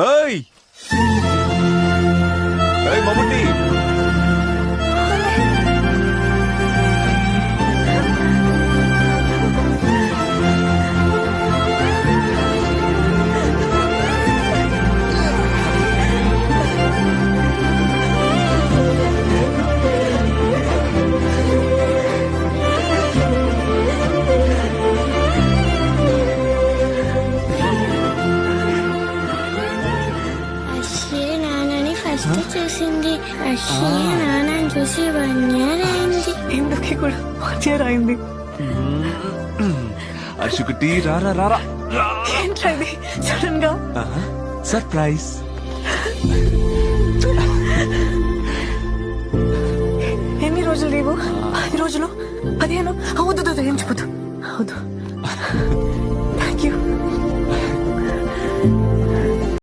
ఏయ్ ఏయ్ మమ్ముట్టి, ఫస్ట్ చూసింది నాన్నని చూసి 1 year అయింది. ఇందుకే కూడా 1 year అయింది. అర్షుకుటి రారా రారా. ఏంట్రా ఇది సడన్ గా? సర్ప్రైజ్. ఎన్ని రోజులు లీవు? 10 రోజులు, 15. అవుదు ఏం చెప్పదు. అవుదు. Thank you.